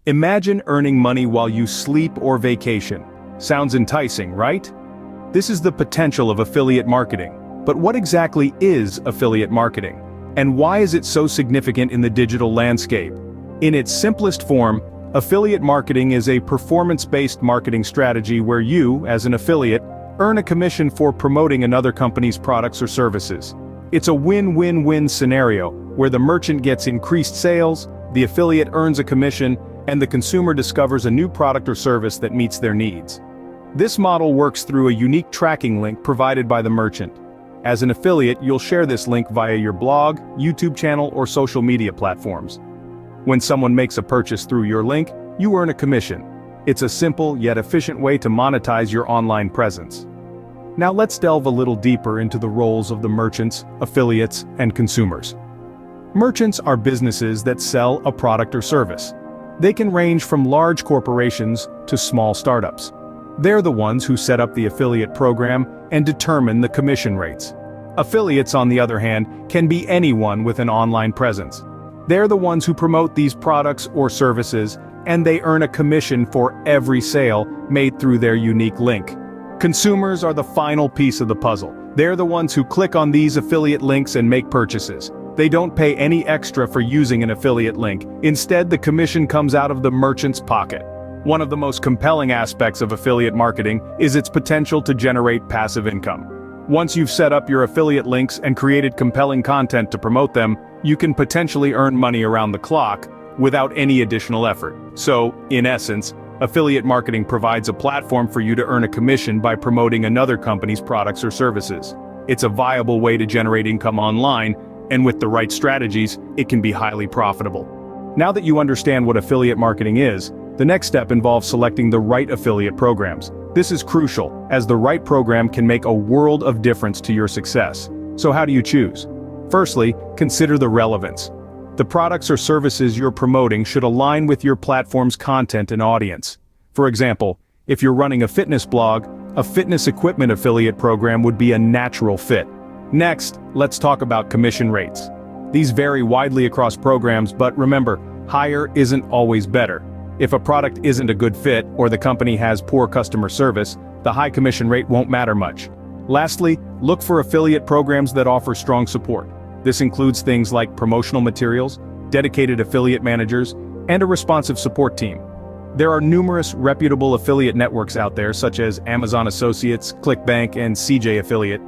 Imagine earning money while you sleep or vacation. Sounds enticing, right? This is the potential of affiliate marketing. But what exactly is affiliate marketing? And why is it so significant in the digital landscape? In its simplest form, affiliate marketing is a performance-based marketing strategy where you, as an affiliate, earn a commission for promoting another company's products or services. It's a win-win-win scenario, where the merchant gets increased sales, the affiliate earns a commission, and the consumer discovers a new product or service that meets their needs. This model works through a unique tracking link provided by the merchant. As an affiliate, you'll share this link via your blog, YouTube channel, or social media platforms. When someone makes a purchase through your link, you earn a commission. It's a simple yet efficient way to monetize your online presence. Now let's delve a little deeper into the roles of the merchants, affiliates, and consumers. Merchants are businesses that sell a product or service. They can range from large corporations to small startups. They're the ones who set up the affiliate program and determine the commission rates. Affiliates, on the other hand, can be anyone with an online presence. They're the ones who promote these products or services, and they earn a commission for every sale made through their unique link. Consumers are the final piece of the puzzle. They're the ones who click on these affiliate links and make purchases. They don't pay any extra for using an affiliate link. Instead, the commission comes out of the merchant's pocket. One of the most compelling aspects of affiliate marketing is its potential to generate passive income. Once you've set up your affiliate links and created compelling content to promote them, you can potentially earn money around the clock without any additional effort. So, in essence, affiliate marketing provides a platform for you to earn a commission by promoting another company's products or services. It's a viable way to generate income online, and with the right strategies, it can be highly profitable. Now that you understand what affiliate marketing is, the next step involves selecting the right affiliate programs. This is crucial, as the right program can make a world of difference to your success. So how do you choose? Firstly, consider the relevance. The products or services you're promoting should align with your platform's content and audience. For example, if you're running a fitness blog, a fitness equipment affiliate program would be a natural fit. Next, let's talk about commission rates. These vary widely across programs, but remember, higher isn't always better. If a product isn't a good fit or the company has poor customer service, the high commission rate won't matter much. Lastly, look for affiliate programs that offer strong support. This includes things like promotional materials, dedicated affiliate managers, and a responsive support team. There are numerous reputable affiliate networks out there, such as Amazon Associates, ClickBank, and CJ Affiliate.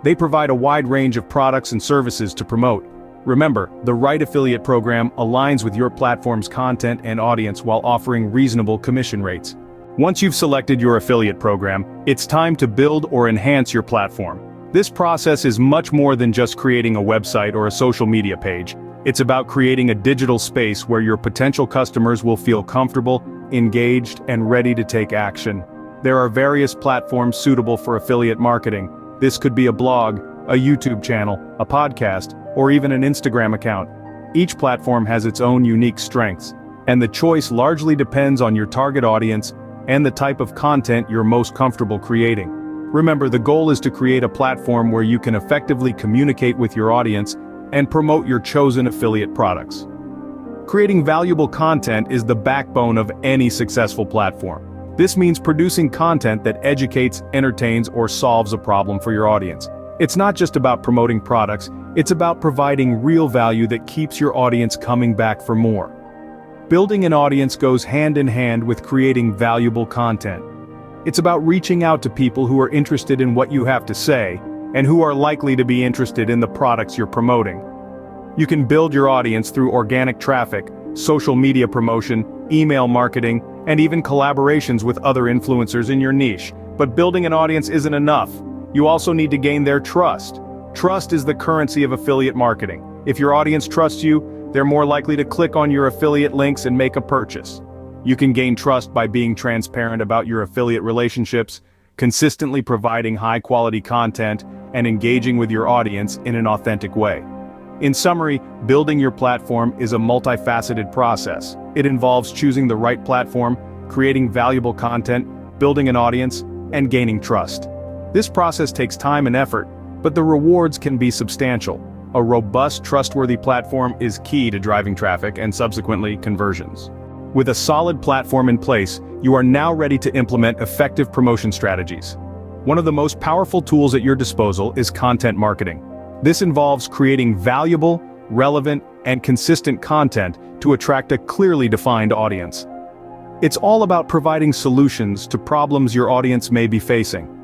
They provide a wide range of products and services to promote. Remember, the right affiliate program aligns with your platform's content and audience while offering reasonable commission rates. Once you've selected your affiliate program, it's time to build or enhance your platform. This process is much more than just creating a website or a social media page. It's about creating a digital space where your potential customers will feel comfortable, engaged, and ready to take action. There are various platforms suitable for affiliate marketing. This could be a blog, a YouTube channel, a podcast, or even an Instagram account. Each platform has its own unique strengths, and the choice largely depends on your target audience and the type of content you're most comfortable creating. Remember, the goal is to create a platform where you can effectively communicate with your audience and promote your chosen affiliate products. Creating valuable content is the backbone of any successful platform. This means producing content that educates, entertains, or solves a problem for your audience. It's not just about promoting products, it's about providing real value that keeps your audience coming back for more. Building an audience goes hand in hand with creating valuable content. It's about reaching out to people who are interested in what you have to say, and who are likely to be interested in the products you're promoting. You can build your audience through organic traffic, social media promotion, email marketing, and even collaborations with other influencers in your niche. But building an audience isn't enough. You also need to gain their trust. Trust is the currency of affiliate marketing. If your audience trusts you, they're more likely to click on your affiliate links and make a purchase. You can gain trust by being transparent about your affiliate relationships, consistently providing high-quality content, and engaging with your audience in an authentic way. In summary, building your platform is a multifaceted process. It involves choosing the right platform, creating valuable content, building an audience, and gaining trust. This process takes time and effort, but the rewards can be substantial. A robust, trustworthy platform is key to driving traffic and subsequently conversions. With a solid platform in place, you are now ready to implement effective promotion strategies. One of the most powerful tools at your disposal is content marketing. This involves creating valuable, relevant, and consistent content to attract a clearly defined audience. It's all about providing solutions to problems your audience may be facing.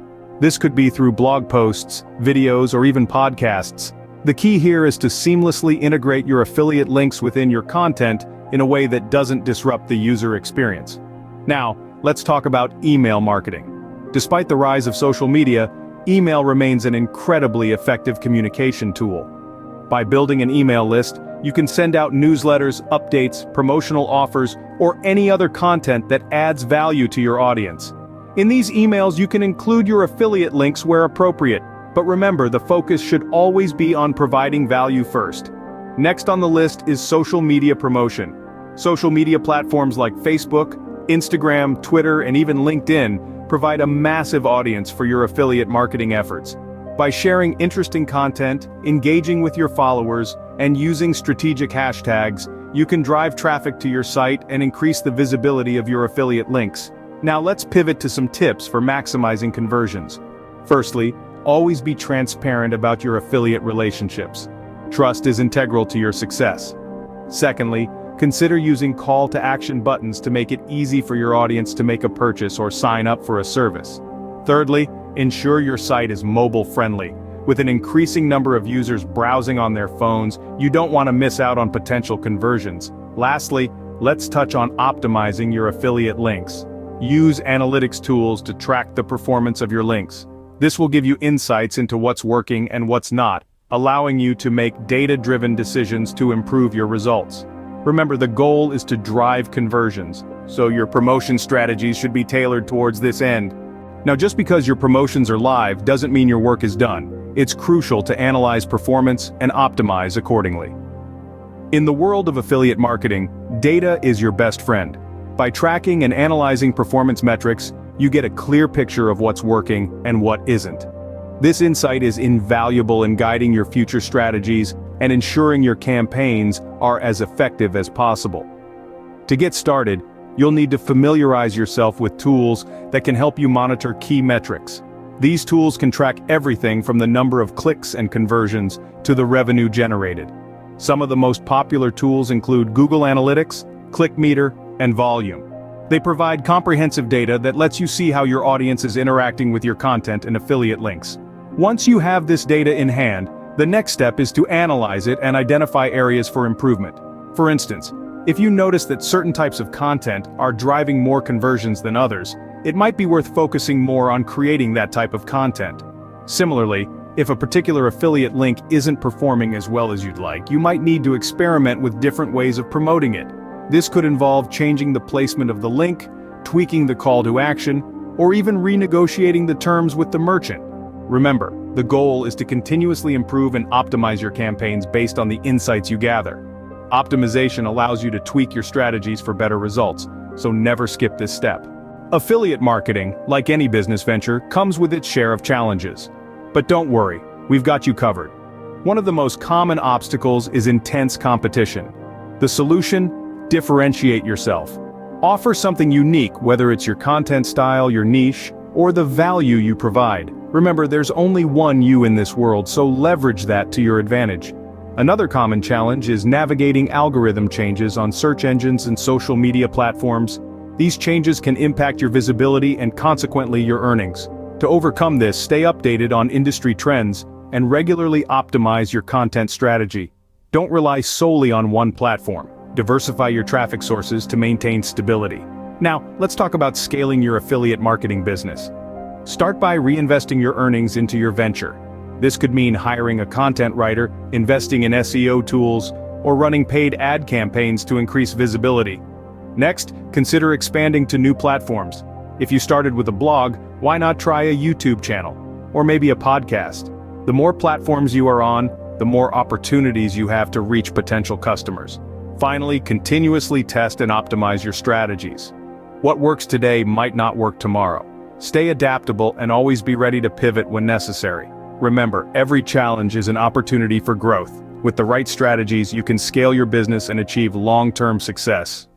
This could be through blog posts, videos, or even podcasts. The key here is to seamlessly integrate your affiliate links within your content in a way that doesn't disrupt the user experience. Now, let's talk about email marketing. Despite the rise of social media, email remains an incredibly effective communication tool. By building an email list, you can send out newsletters, updates, promotional offers, or any other content that adds value to your audience. In these emails, you can include your affiliate links where appropriate, but remember, the focus should always be on providing value first. Next on the list is social media promotion. Social media platforms like Facebook, Instagram, Twitter, and even LinkedIn provide a massive audience for your affiliate marketing efforts. By sharing interesting content, engaging with your followers, and using strategic hashtags, you can drive traffic to your site and increase the visibility of your affiliate links. Now let's pivot to some tips for maximizing conversions. Firstly, always be transparent about your affiliate relationships. Trust is integral to your success. Secondly, consider using call-to-action buttons to make it easy for your audience to make a purchase or sign up for a service. Thirdly, ensure your site is mobile-friendly. With an increasing number of users browsing on their phones, you don't want to miss out on potential conversions. Lastly, let's touch on optimizing your affiliate links. Use analytics tools to track the performance of your links. This will give you insights into what's working and what's not, allowing you to make data-driven decisions to improve your results. Remember, the goal is to drive conversions, so your promotion strategies should be tailored towards this end. Now, just because your promotions are live doesn't mean your work is done. It's crucial to analyze performance and optimize accordingly. In the world of affiliate marketing, data is your best friend. By tracking and analyzing performance metrics, you get a clear picture of what's working and what isn't. This insight is invaluable in guiding your future strategies and ensuring your campaigns are as effective as possible. To get started, you'll need to familiarize yourself with tools that can help you monitor key metrics. These tools can track everything from the number of clicks and conversions to the revenue generated. Some of the most popular tools include Google Analytics, ClickMeter, and Volume. They provide comprehensive data that lets you see how your audience is interacting with your content and affiliate links. Once you have this data in hand, the next step is to analyze it and identify areas for improvement. For instance, if you notice that certain types of content are driving more conversions than others, it might be worth focusing more on creating that type of content. Similarly, if a particular affiliate link isn't performing as well as you'd like, you might need to experiment with different ways of promoting it. This could involve changing the placement of the link, tweaking the call to action, or even renegotiating the terms with the merchant. Remember, the goal is to continuously improve and optimize your campaigns based on the insights you gather. Optimization allows you to tweak your strategies for better results, so never skip this step. Affiliate marketing, like any business venture, comes with its share of challenges. But don't worry, we've got you covered. One of the most common obstacles is intense competition. The solution? Differentiate yourself. Offer something unique, whether it's your content style, your niche, or the value you provide. Remember, there's only one you in this world, so leverage that to your advantage. Another common challenge is navigating algorithm changes on search engines and social media platforms. These changes can impact your visibility and consequently your earnings. To overcome this, stay updated on industry trends and regularly optimize your content strategy. Don't rely solely on one platform. Diversify your traffic sources to maintain stability. Now, let's talk about scaling your affiliate marketing business. Start by reinvesting your earnings into your venture. This could mean hiring a content writer, investing in SEO tools, or running paid ad campaigns to increase visibility. Next, consider expanding to new platforms. If you started with a blog, why not try a YouTube channel? Or maybe a podcast? The more platforms you are on, the more opportunities you have to reach potential customers. Finally, continuously test and optimize your strategies. What works today might not work tomorrow. Stay adaptable and always be ready to pivot when necessary. Remember, every challenge is an opportunity for growth. With the right strategies, you can scale your business and achieve long-term success.